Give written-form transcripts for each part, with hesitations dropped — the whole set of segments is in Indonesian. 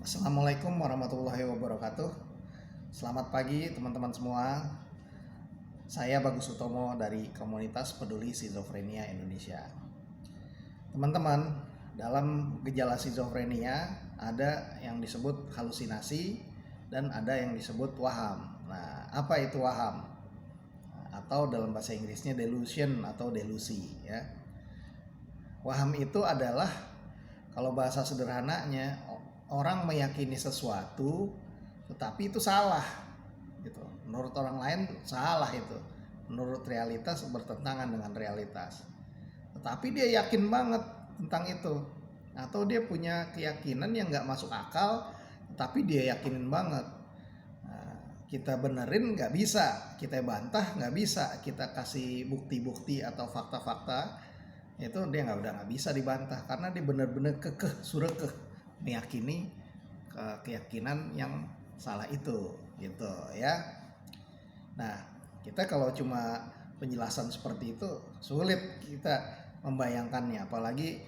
Assalamualaikum warahmatullahi wabarakatuh. Selamat pagi teman-teman semua. Saya Bagus Utomo dari komunitas peduli skizofrenia Indonesia. Teman-teman, dalam gejala skizofrenia ada yang disebut halusinasi dan ada yang disebut waham. Nah, apa itu waham? Atau dalam bahasa Inggrisnya delusion atau delusi ya. Waham itu adalah, kalau bahasa sederhananya, orang meyakini sesuatu tetapi itu salah gitu. Menurut orang lain salah itu. Menurut realitas bertentangan dengan realitas. Tetapi dia yakin banget tentang itu. Atau dia punya keyakinan yang nggak masuk akal, tapi dia yakinin banget. Nah, kita benerin nggak bisa, kita bantah nggak bisa, kita kasih bukti-bukti atau fakta-fakta, itu dia nggak bisa dibantah karena dia benar-benar kekeh surekeh meyakini keyakinan yang salah itu gitu ya. Nah, kita kalau cuma penjelasan seperti itu sulit kita membayangkannya, apalagi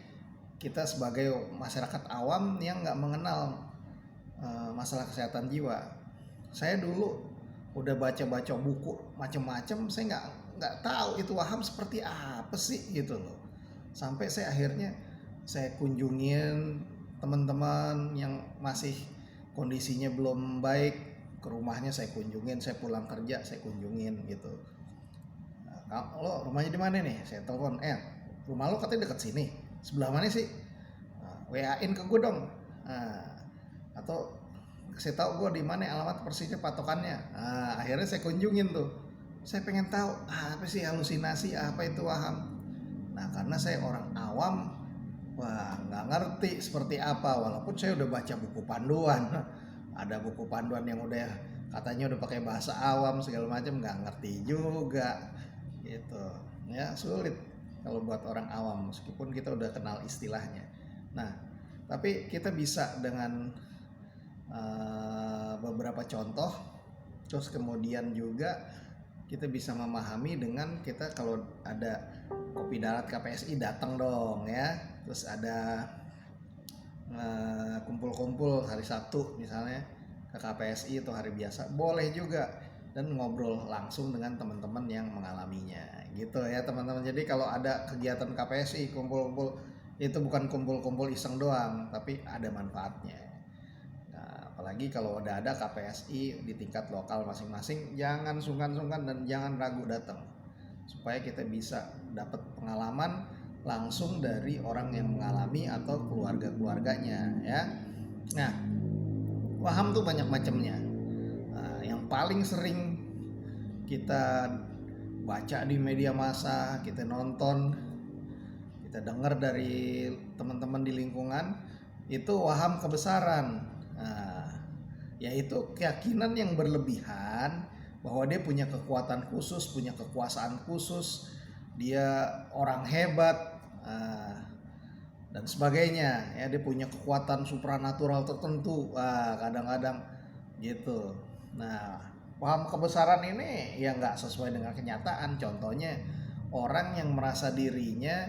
kita sebagai masyarakat awam yang nggak mengenal masalah kesehatan jiwa. Saya dulu udah baca-baca buku macam-macam, saya nggak tahu itu waham seperti apa sih gitu loh. Sampai saya akhirnya saya kunjungin teman-teman yang masih kondisinya belum baik, ke rumahnya saya kunjungin, saya pulang kerja saya kunjungin gitu. Nah, lo rumahnya di mana nih? Saya telepon, rumah lo katanya dekat sini, sebelah mana sih? WA-in ke gue dong. Atau saya tahu gue di mana alamat persisnya patokannya. Akhirnya saya kunjungin tuh. Saya pengen tahu apa sih halusinasi, apa itu waham. Nah, karena saya orang awam, wah nggak ngerti seperti apa. Walaupun saya udah baca buku panduan, ada buku panduan yang udah katanya udah pakai bahasa awam segala macam, nggak ngerti juga gitu ya. Sulit kalau buat orang awam meskipun kita udah kenal istilahnya. Nah, tapi kita bisa dengan beberapa contoh, terus kemudian juga kita bisa memahami dengan kita kalau ada kopi darat KPSI datang dong ya. Terus ada kumpul-kumpul hari Sabtu misalnya ke KPSI atau hari biasa boleh juga, dan ngobrol langsung dengan teman-teman yang mengalaminya gitu ya teman-teman. Jadi kalau ada kegiatan KPSI kumpul-kumpul, itu bukan kumpul-kumpul iseng doang, tapi ada manfaatnya. Nah, apalagi kalau udah ada KPSI di tingkat lokal masing-masing, jangan sungkan-sungkan dan jangan ragu datang, supaya kita bisa dapat pengalaman langsung dari orang yang mengalami atau keluarga-keluarganya ya. Nah, waham tuh banyak macamnya. Nah, yang paling sering kita baca di media massa, kita nonton, kita dengar dari teman-teman di lingkungan, itu waham kebesaran. Nah, yaitu keyakinan yang berlebihan bahwa dia punya kekuatan khusus, punya kekuasaan khusus, dia orang hebat dan sebagainya ya. Dia punya kekuatan supranatural tertentu, kadang-kadang gitu. Nah, paham kebesaran ini ya nggak sesuai dengan kenyataan. Contohnya orang yang merasa dirinya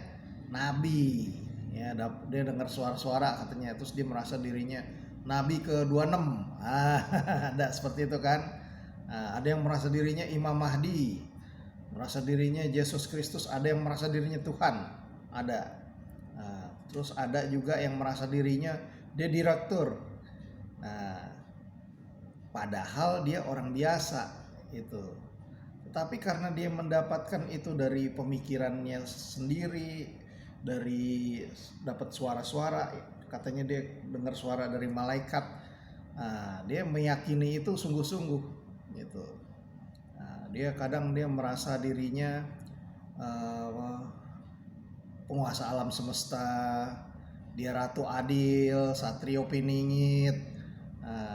nabi ya, dia dengar suara-suara katanya, terus dia merasa dirinya nabi ke-26. Ada seperti itu kan. Ada yang merasa dirinya Imam Mahdi, merasa dirinya Yesus Kristus, ada yang merasa dirinya Tuhan, ada. Terus ada juga yang merasa dirinya dia direktur. Nah, padahal dia orang biasa itu. Tetapi karena dia mendapatkan itu dari pemikirannya sendiri, dari dapat suara-suara, katanya dia dengar suara dari malaikat. Dia meyakini itu sungguh-sungguh gitu. Dia kadang dia merasa dirinya penguasa alam semesta, dia ratu adil, satrio piningit.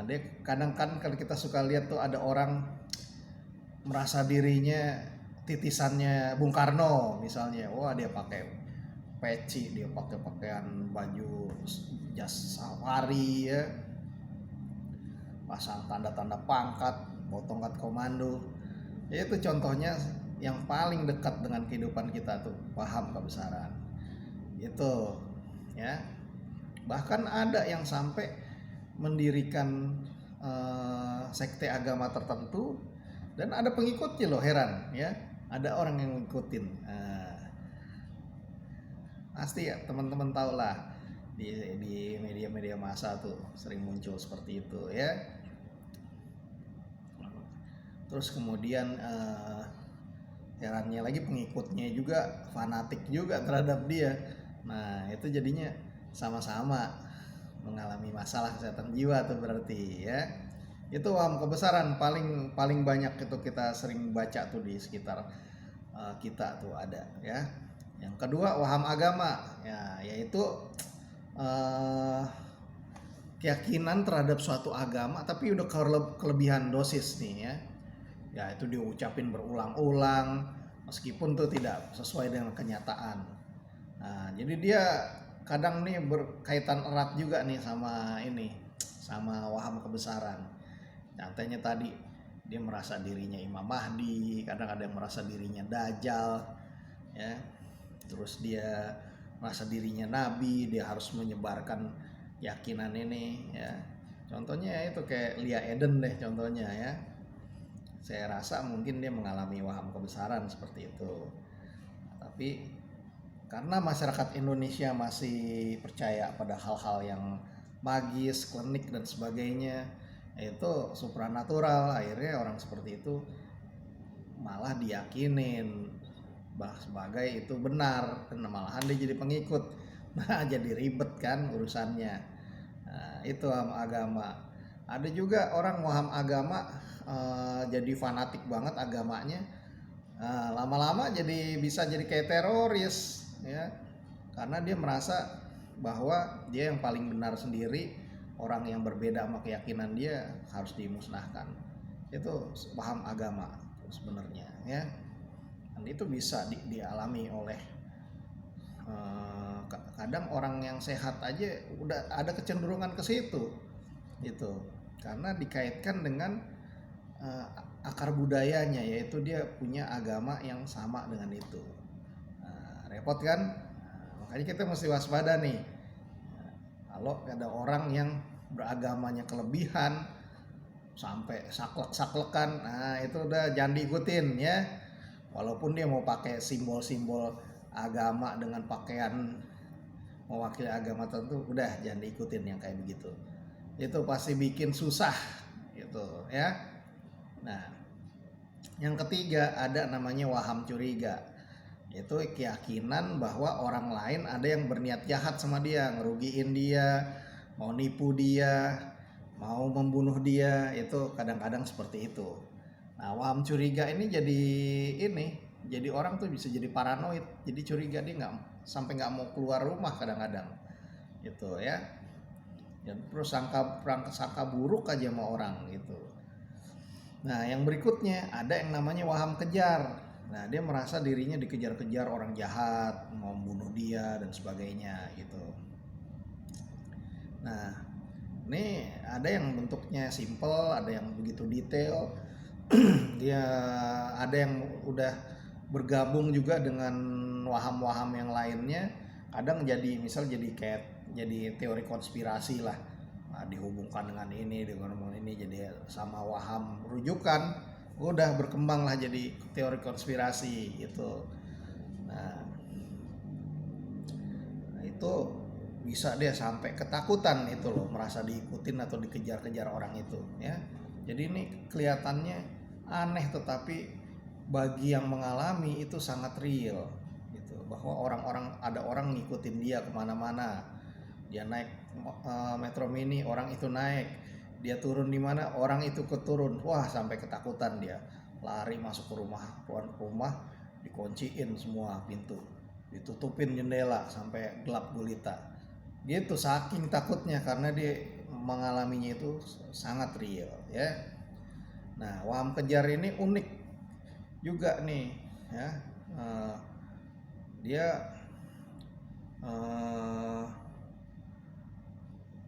Dia kadang kan kalau kita suka lihat tuh ada orang merasa dirinya titisannya Bung Karno misalnya. Wah, dia pakai peci, dia pakai pakaian baju jas safari ya, pasang tanda-tanda pangkat, bawa tongkat komando. Ya, itu contohnya yang paling dekat dengan kehidupan kita tuh, paham kebesaran itu ya. Bahkan ada yang sampai mendirikan sekte agama tertentu dan ada pengikutnya loh, heran ya, ada orang yang ngikutin. Pasti ya teman-teman tahu lah, di media-media massa tuh sering muncul seperti itu ya. Terus kemudian herannya lagi pengikutnya juga fanatik juga terhadap dia. Nah itu jadinya sama-sama mengalami masalah kesehatan jiwa tuh berarti ya. Itu waham kebesaran paling banyak itu kita sering baca tuh di sekitar kita tuh ada ya. Yang kedua waham agama ya, yaitu keyakinan terhadap suatu agama tapi udah kelebihan dosis nih ya. Ya itu diucapin berulang-ulang meskipun tuh tidak sesuai dengan kenyataan. Nah, jadi dia kadang nih berkaitan erat juga nih sama waham kebesaran. Contohnya tadi dia merasa dirinya Imam Mahdi, kadang ada yang merasa dirinya Dajjal ya. Terus dia merasa dirinya nabi, dia harus menyebarkan keyakinan ini ya. Contohnya itu kayak Lia Eden deh contohnya ya. Saya rasa mungkin dia mengalami waham kebesaran seperti itu. Tapi karena masyarakat Indonesia masih percaya pada hal-hal yang magis, klinik dan sebagainya, itu supranatural, akhirnya orang seperti itu malah diyakinin sebagai itu benar, dan malahan dia jadi pengikut. Nah jadi ribet kan urusannya. Nah, itu waham agama. Ada juga orang waham agama jadi fanatik banget agamanya, lama-lama bisa jadi kayak teroris ya, karena dia merasa bahwa dia yang paling benar sendiri, orang yang berbeda sama keyakinan dia harus dimusnahkan. Itu paham agama sebenarnya ya, dan itu bisa dialami oleh kadang orang yang sehat aja udah ada kecenderungan ke situ gitu, karena dikaitkan dengan akar budayanya, yaitu dia punya agama yang sama dengan itu. Repot kan? Makanya kita mesti waspada nih. Kalau ada orang yang beragamanya kelebihan sampai saklek-saklekan, nah itu udah jangan diikutin ya. Walaupun dia mau pakai simbol-simbol agama dengan pakaian mewakili agama tertentu, udah jangan diikutin yang kayak begitu. Itu pasti bikin susah gitu ya. Nah, yang ketiga ada namanya waham curiga, yaitu keyakinan bahwa orang lain ada yang berniat jahat sama dia, ngerugiin dia, mau nipu dia, mau membunuh dia, itu kadang-kadang seperti itu. Nah, waham curiga ini jadi orang tuh bisa jadi paranoid, jadi curiga, dia sampai nggak mau keluar rumah kadang-kadang, gitu ya. Dan terus sangka buruk aja sama orang gitu. Nah, yang berikutnya ada yang namanya waham kejar. Nah, dia merasa dirinya dikejar-kejar orang jahat, mau membunuh dia dan sebagainya gitu. Nah, ini ada yang bentuknya simple, ada yang begitu detail. Dia ada yang udah bergabung juga dengan waham-waham yang lainnya. Kadang jadi teori konspirasi lah. Nah, dihubungkan dengan ini jadi sama waham rujukan, udah berkembang lah jadi teori konspirasi gitu. Nah itu bisa dia sampai ketakutan itu loh, merasa diikutin atau dikejar-kejar orang itu ya. Jadi ini kelihatannya aneh, tetapi bagi yang mengalami itu sangat real gitu, bahwa ada orang ngikutin dia kemana-mana. Dia naik metro mini, orang itu naik. Dia turun di mana, orang itu keturun. Wah, sampai ketakutan dia. Lari masuk ke rumah, dikunciin semua pintu, ditutupin jendela sampai gelap gulita. Gitu, saking takutnya karena dia mengalaminya itu sangat real ya. Nah, waham kejar ini unik juga nih ya. Dia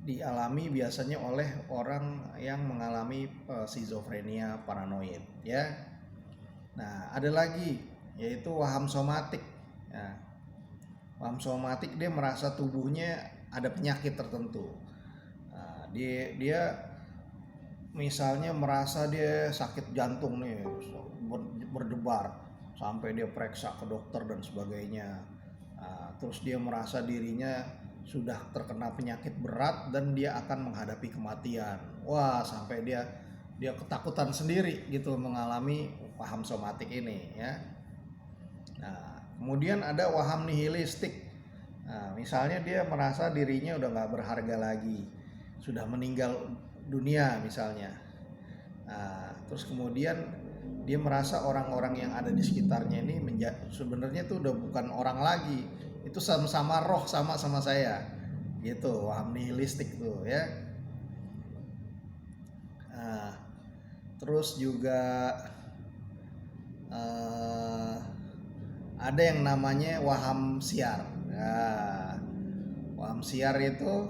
dialami biasanya oleh orang yang mengalami skizofrenia paranoid ya. Nah, ada lagi yaitu waham somatik ya. Waham somatik dia merasa tubuhnya ada penyakit tertentu. Dia misalnya merasa dia sakit jantung nih, berdebar, sampai dia periksa ke dokter dan sebagainya. Terus dia merasa dirinya sudah terkena penyakit berat dan dia akan menghadapi kematian. Wah, sampai dia ketakutan sendiri gitu mengalami waham somatik ini ya. Nah, kemudian ada waham nihilistik. Nah, misalnya dia merasa dirinya udah nggak berharga lagi, sudah meninggal dunia misalnya. Nah, terus kemudian dia merasa orang-orang yang ada di sekitarnya ini sebenarnya tuh udah bukan orang lagi, itu sama-sama roh, sama saya, gitu. Waham nihilistik tuh ya. Nah, terus juga ada yang namanya waham siar. Nah, waham siar itu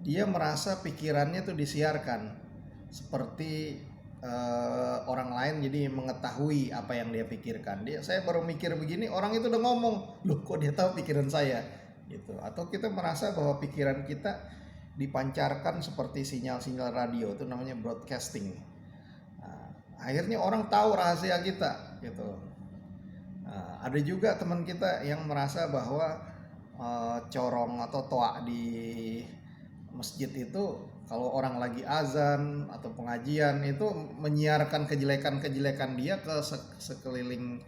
dia merasa pikirannya tuh disiarkan seperti orang lain, jadi mengetahui apa yang dia pikirkan. Saya baru mikir begini, orang itu udah ngomong, loh kok dia tahu pikiran saya gitu. Atau kita merasa bahwa pikiran kita dipancarkan seperti sinyal-sinyal radio, itu namanya broadcasting. Nah, akhirnya orang tahu rahasia kita gitu. Nah, ada juga teman kita yang merasa bahwa corong atau toa di masjid itu kalau orang lagi azan atau pengajian itu menyiarkan kejelekan-kejelekan dia ke sekeliling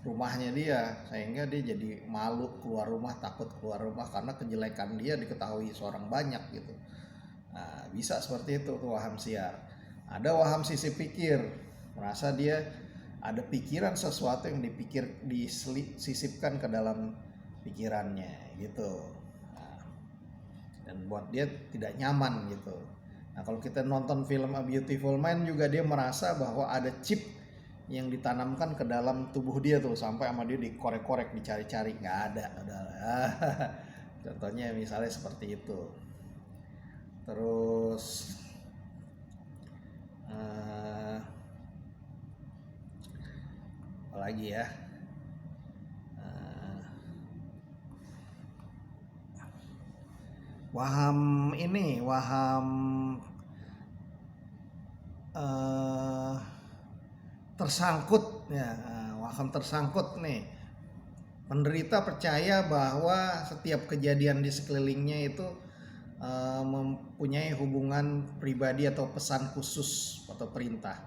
rumahnya dia, sehingga dia jadi malu keluar rumah, takut keluar rumah karena kejelekan dia diketahui seorang banyak gitu. Nah, bisa seperti itu tuh waham siar. Ada waham sisi pikir, merasa dia ada pikiran sesuatu yang disisipkan ke dalam pikirannya gitu. Dan buat dia tidak nyaman gitu. Nah, kalau kita nonton film A Beautiful Mind juga dia merasa bahwa ada chip yang ditanamkan ke dalam tubuh dia tuh, sampai sama dia dikorek-korek, dicari-cari, nggak ada, udah. Contohnya misalnya seperti itu. Terus apa lagi ya? Waham ini, waham tersangkut ya. Waham tersangkut nih, penderita percaya bahwa setiap kejadian di sekelilingnya itu mempunyai hubungan pribadi atau pesan khusus atau perintah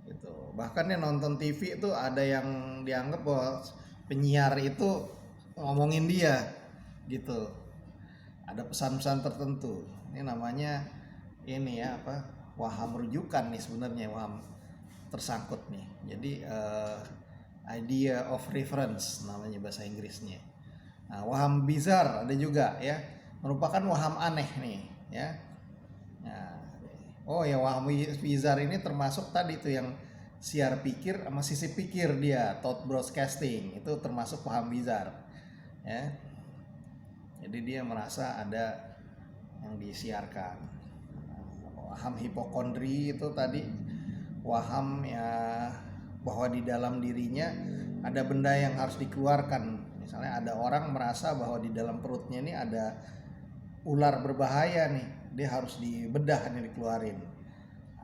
gitu. Bahkan yang nonton TV itu ada yang dianggap bahwa penyiar itu ngomongin dia gitu, ada pesan-pesan tertentu. Ini namanya ini ya apa, waham rujukan nih sebenarnya, waham tersangkut nih. Jadi idea of reference namanya bahasa Inggrisnya. Nah, waham bizar ada juga ya, merupakan waham aneh nih ya. Nah, oh ya, waham bizar ini termasuk tadi tuh yang siar pikir sama sisi pikir dia, thought broadcasting, itu termasuk waham bizar ya. Jadi dia merasa ada yang disiarkan. Waham hipokondri itu tadi waham ya bahwa di dalam dirinya ada benda yang harus dikeluarkan. Misalnya ada orang merasa bahwa di dalam perutnya ini ada ular berbahaya nih, dia harus dibedah nih, dikeluarin.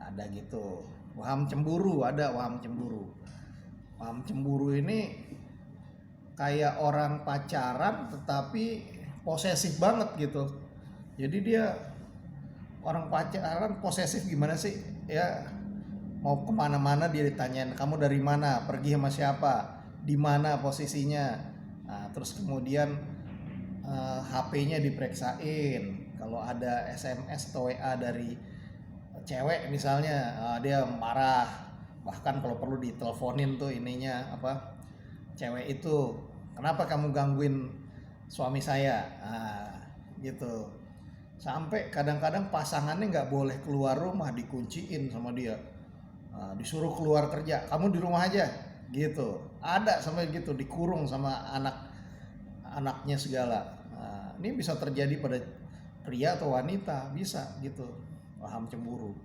Ada gitu. Waham cemburu, ada waham cemburu. Waham cemburu ini kayak orang pacaran tetapi posesif banget gitu. Jadi dia orang pacaran posesif gimana sih ya, mau kemana-mana dia ditanyain, kamu dari mana, pergi sama siapa, di mana posisinya. Nah, terus kemudian HP-nya diperiksain, kalau ada SMS atau WA dari cewek misalnya, dia marah. Bahkan kalau perlu diteleponin tuh ininya apa, cewek itu, kenapa kamu gangguin suami saya, gitu. Sampai kadang-kadang pasangannya nggak boleh keluar rumah, dikunciin sama dia, disuruh keluar kerja, kamu di rumah aja gitu. Ada sampai gitu, dikurung sama anaknya segala. Ini bisa terjadi pada pria atau wanita, bisa gitu. Paham cemburu,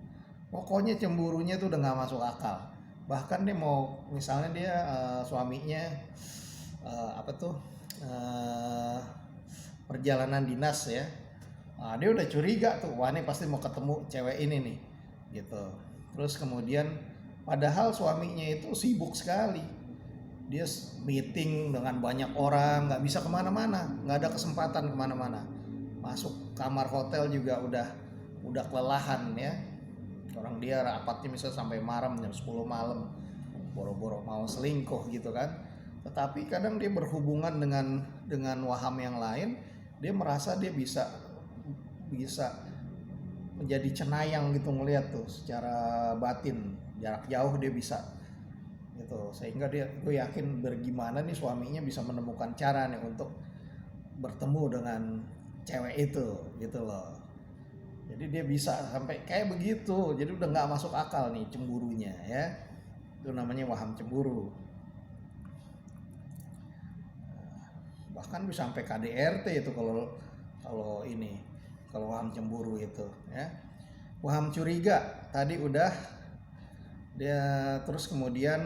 pokoknya cemburunya tuh udah nggak masuk akal. Bahkan dia mau misalnya dia suaminya perjalanan dinas ya. Nah, dia udah curiga tuh, wah ini pasti mau ketemu cewek ini nih gitu. Terus kemudian padahal suaminya itu sibuk sekali, dia meeting dengan banyak orang, nggak bisa kemana-mana, nggak ada kesempatan kemana-mana. Masuk kamar hotel juga udah kelelahan ya. Orang dia rapatnya misalnya sampai malam jam 10 malam, boro-boro mau selingkuh gitu kan. Tetapi kadang dia berhubungan dengan waham yang lain, dia merasa dia bisa menjadi cenayang gitu, ngelihat tuh secara batin, jarak jauh dia bisa gitu, sehingga gue yakin bergimana nih suaminya bisa menemukan cara nih untuk bertemu dengan cewek itu gitu loh. Jadi dia bisa sampai kayak begitu, jadi udah nggak masuk akal nih cemburunya ya, itu namanya waham cemburu. Bahkan bisa sampai KDRT itu kalau waham cemburu itu ya. Waham curiga tadi udah dia, terus kemudian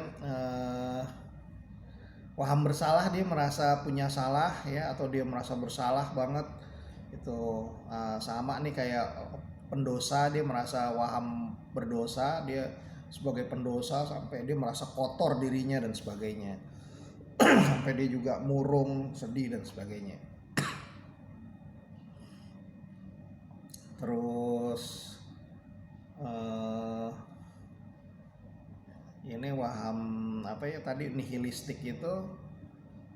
waham bersalah, dia merasa punya salah ya, atau dia merasa bersalah banget itu. Sama nih kayak pendosa, dia merasa waham berdosa, dia sebagai pendosa sampai dia merasa kotor dirinya dan sebagainya. Sampai dia juga murung, sedih dan sebagainya. Terus ini waham apa ya tadi, nihilistik itu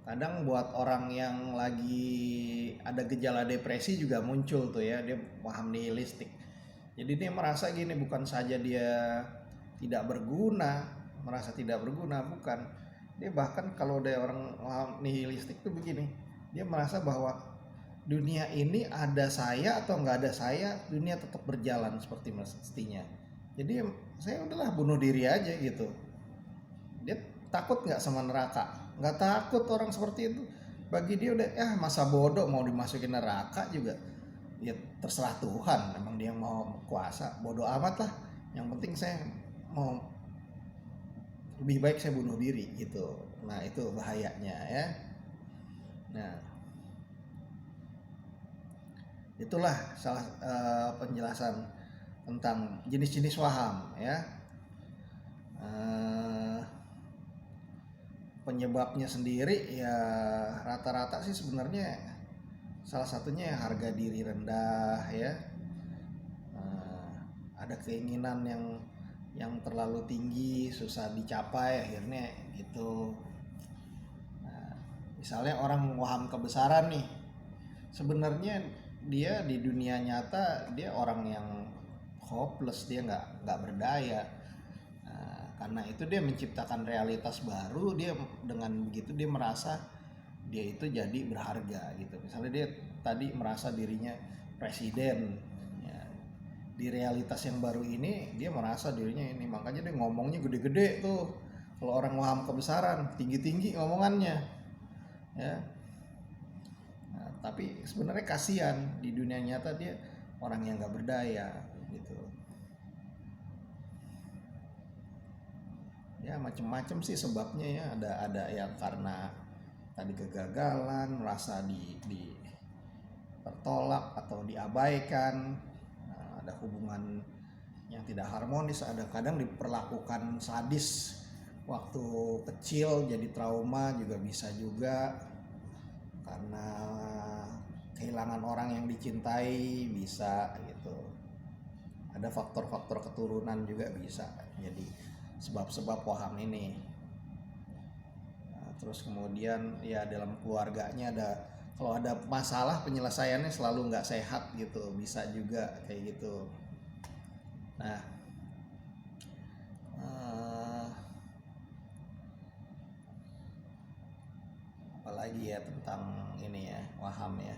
kadang buat orang yang lagi ada gejala depresi juga muncul tuh ya, dia waham nihilistik. Jadi dia merasa gini, bukan saja dia tidak berguna, merasa tidak berguna, bukan. Dia bahkan kalau ada orang waham nihilistik tuh begini, dia merasa bahwa dunia ini ada saya atau nggak ada saya, dunia tetap berjalan seperti mestinya. Jadi saya udahlah bunuh diri aja gitu. Dia takut nggak sama neraka? Nggak takut orang seperti itu. Bagi dia udah masa bodoh, mau dimasukin neraka juga ya terserah Tuhan, emang dia mau kuasa, bodoh amat lah, yang penting saya mau, lebih baik saya bunuh diri gitu. Nah itu bahayanya ya. Nah itulah salah penjelasan tentang jenis-jenis waham ya. Penyebabnya sendiri ya rata-rata sih sebenarnya salah satunya harga diri rendah ya. Ada keinginan yang terlalu tinggi, susah dicapai akhirnya gitu. Nah, misalnya orang waham kebesaran nih, sebenarnya dia di dunia nyata dia orang yang hopeless, dia nggak berdaya. Karena itu dia menciptakan realitas baru, dia dengan begitu dia merasa dia itu jadi berharga gitu. Misalnya dia tadi merasa dirinya presiden ya, di realitas yang baru ini dia merasa dirinya ini, makanya dia ngomongnya gede-gede tuh. Kalau orang waham kebesaran tinggi-tinggi ngomongannya ya. Nah, tapi sebenarnya kasihan, di dunia nyata dia orang yang nggak berdaya gitu. Ya macam-macam sih sebabnya ya, ada yang karena tadi kegagalan, merasa tertolak atau diabaikan, ada hubungan yang tidak harmonis, ada kadang diperlakukan sadis waktu kecil jadi trauma juga bisa juga, karena kehilangan orang yang dicintai bisa gitu. Ada faktor-faktor keturunan juga bisa jadi sebab-sebab waham ini. Nah, terus kemudian ya dalam keluarganya kalau ada masalah penyelesaiannya selalu nggak sehat gitu, bisa juga kayak gitu. Nah apalagi ya tentang ini ya waham ya.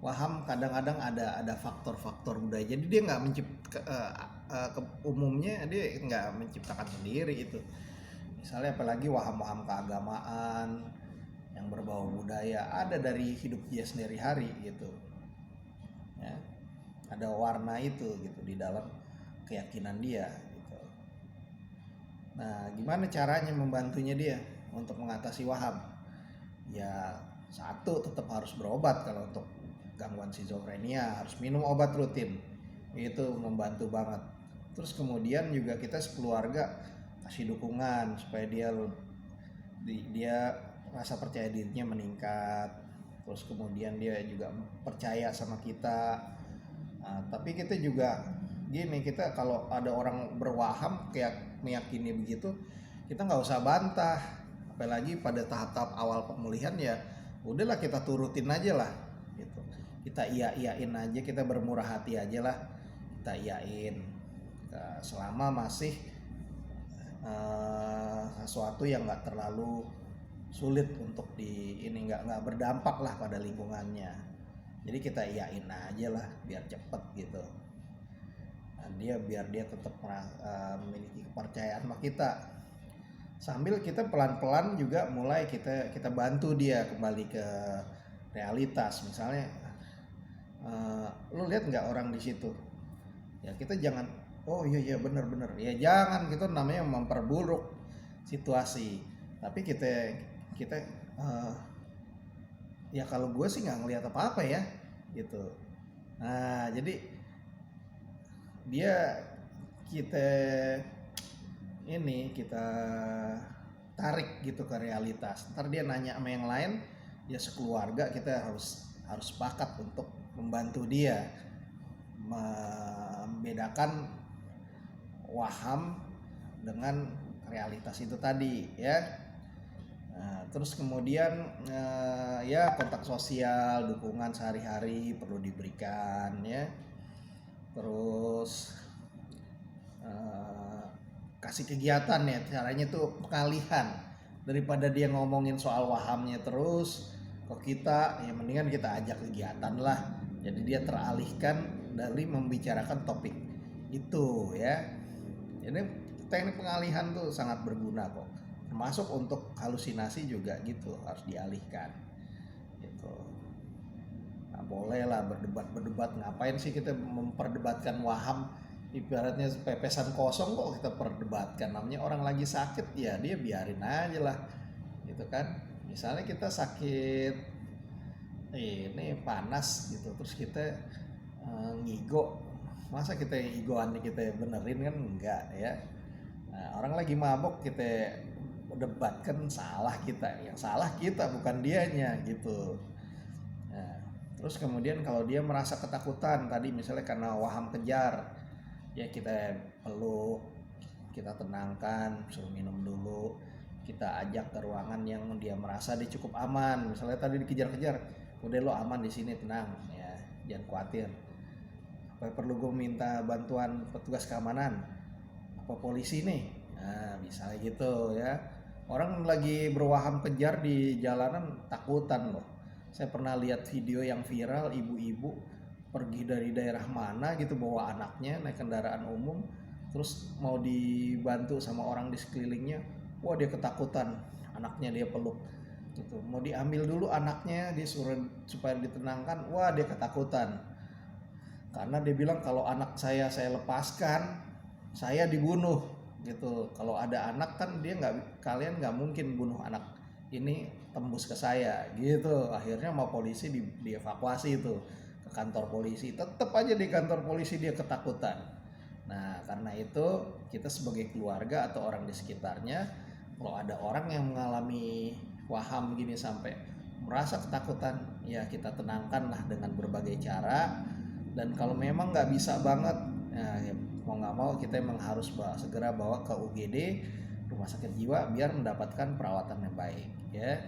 Waham kadang-kadang ada faktor-faktor budaya, jadi dia nggak umumnya dia nggak menciptakan sendiri itu. Misalnya apalagi waham-waham keagamaan yang berbau budaya, ada dari hidup dia sendiri hari gitu. ada warna itu gitu di dalam keyakinan dia gitu. Nah, gimana caranya membantunya dia untuk mengatasi waham? Ya, satu, tetap harus berobat. Kalau untuk gangguan skizofrenia harus minum obat rutin, itu membantu banget. Terus kemudian juga kita sekeluarga kasih dukungan supaya dia rasa percaya dirinya meningkat. Terus kemudian dia juga percaya sama kita. Nah, tapi kita juga gini, kita kalau ada orang berwaham kayak meyakini begitu, kita nggak usah bantah. Apalagi pada tahap-tahap awal pemulihan, ya udahlah kita turutin aja lah gitu. Kita iyain aja, kita bermurah hati aja lah, kita iyain selama masih sesuatu yang nggak terlalu sulit untuk ini, nggak berdampak lah pada lingkungannya. Jadi kita iyain aja lah biar cepet gitu. Nah, biar dia tetap memiliki kepercayaan sama kita. Sambil kita pelan-pelan juga mulai kita bantu dia kembali ke realitas. Misalnya lu lihat nggak orang di situ? Ya kita jangan, oh iya bener, ya jangan gitu, namanya memperburuk situasi. Tapi kita ya kalau gue sih nggak ngelihat apa-apa ya gitu. Nah, jadi kita tarik gitu ke realitas. Ntar dia nanya sama yang lain, ya sekeluarga kita harus sepakat untuk membantu dia membedakan waham dengan realitas itu tadi ya. Nah, terus kemudian ya kontak sosial, dukungan sehari-hari perlu diberikan ya. Terus kasih kegiatan ya, caranya tuh pengalihan. Daripada dia ngomongin soal wahamnya terus ke kita, ya mendingan kita ajak kegiatan lah. Jadi dia teralihkan dari membicarakan topik itu ya. Jadi teknik pengalihan tuh sangat berguna kok. Termasuk untuk halusinasi juga gitu, harus dialihkan gitu. Nah, boleh lah berdebat, ngapain sih kita memperdebatkan waham? Ibaratnya pepesan kosong kok kita perdebatkan. Namanya orang lagi sakit, ya dia biarin aja lah gitu kan. Misalnya kita sakit ini panas gitu, terus kita ngigo, masa kita igoan kita benerin kan? Enggak ya. Nah, orang lagi mabok kita debatkan, salah kita, yang salah kita bukan dianya gitu. Nah, terus kemudian kalau dia merasa ketakutan tadi misalnya karena waham kejar, ya kita peluk, kita tenangkan, suruh minum dulu, kita ajak ke ruangan yang dia merasa dia cukup aman. Misalnya tadi dikejar-kejar, udah lo aman di sini, tenang ya, jangan khawatir. Apa perlu gue minta bantuan petugas keamanan, apa polisi nih? Nah, bisa gitu ya. Orang lagi berwaham kejar di jalanan takutan loh. Saya pernah lihat video yang viral, ibu-ibu pergi dari daerah mana gitu bawa anaknya naik kendaraan umum, terus mau dibantu sama orang di sekelilingnya, wah dia ketakutan, anaknya dia peluk gitu. Mau diambil dulu anaknya, disuruh supaya ditenangkan, wah dia ketakutan. Karena dia bilang kalau anak saya lepaskan, saya dibunuh gitu. Kalau ada anak kan kalian nggak mungkin bunuh anak ini tembus ke saya gitu. Akhirnya mau polisi dievakuasi itu ke kantor polisi. Tetap aja di kantor polisi dia ketakutan. Nah, karena itu kita sebagai keluarga atau orang di sekitarnya, kalau ada orang yang mengalami waham gini sampai merasa ketakutan, ya kita tenangkan lah dengan berbagai cara. Dan kalau memang nggak bisa banget, ya mau nggak mau kita emang harus segera bawa ke UGD, rumah sakit jiwa, biar mendapatkan perawatan yang baik ya.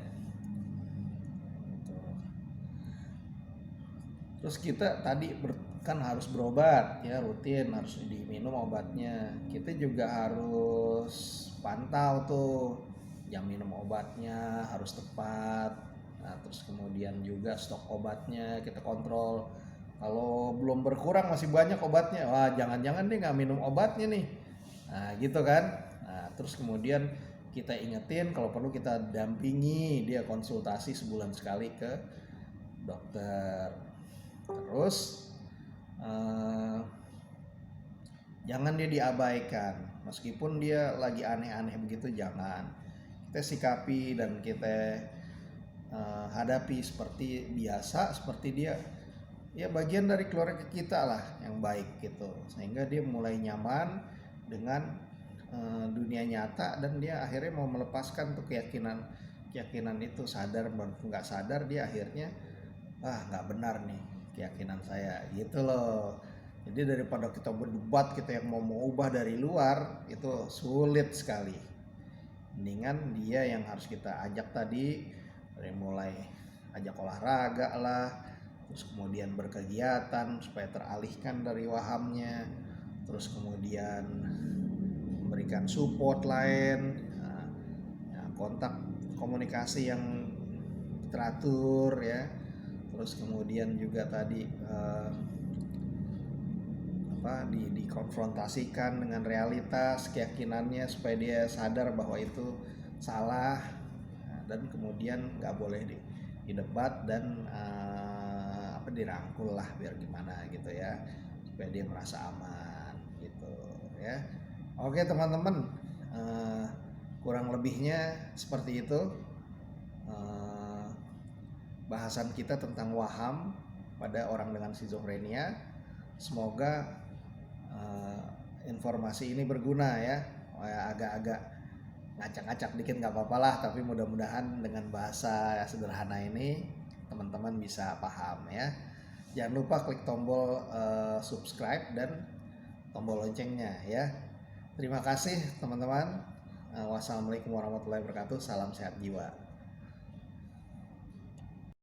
Terus kita tadi kan harus berobat ya, rutin harus diminum obatnya. Kita juga harus pantau tuh jam minum obatnya harus tepat. Nah, terus kemudian juga stok obatnya kita kontrol. Kalau belum berkurang masih banyak obatnya, wah jangan-jangan dia nggak minum obatnya nih. Nah gitu kan. Nah, terus kemudian kita ingetin kalau perlu kita dampingi dia konsultasi sebulan sekali ke dokter. Terus Jangan dia diabaikan, meskipun dia lagi aneh-aneh begitu, jangan. Kita sikapi dan kita hadapi seperti biasa, seperti dia ya bagian dari keluarga kita lah yang baik gitu, sehingga dia mulai nyaman dengan dunia nyata, dan dia akhirnya mau melepaskan tuh keyakinan itu, sadar maupun nggak sadar dia akhirnya nggak benar nih keyakinan saya gitu loh. Jadi daripada kita berdebat, kita yang mau mengubah dari luar itu sulit sekali. Mendingan dia yang harus kita ajak tadi, dari mulai ajak olahraga lah, terus kemudian berkegiatan supaya teralihkan dari wahamnya, terus kemudian memberikan support lain, kontak komunikasi yang teratur ya, terus kemudian juga tadi dikonfrontasikan dengan realitas keyakinannya supaya dia sadar bahwa itu salah, dan kemudian nggak boleh didebat dan dirangkul lah, biar gimana gitu ya, supaya dia merasa aman gitu ya. Oke teman-teman, kurang lebihnya seperti itu bahasan kita tentang waham pada orang dengan skizofrenia. Semoga informasi ini berguna ya. Agak-agak ngacak-ngacak dikit nggak apa-apa lah, tapi mudah-mudahan dengan bahasa sederhana ini teman-teman bisa paham ya. Jangan lupa klik tombol subscribe dan tombol loncengnya ya. Terima kasih teman-teman. Wassalamualaikum warahmatullahi wabarakatuh. Salam sehat jiwa.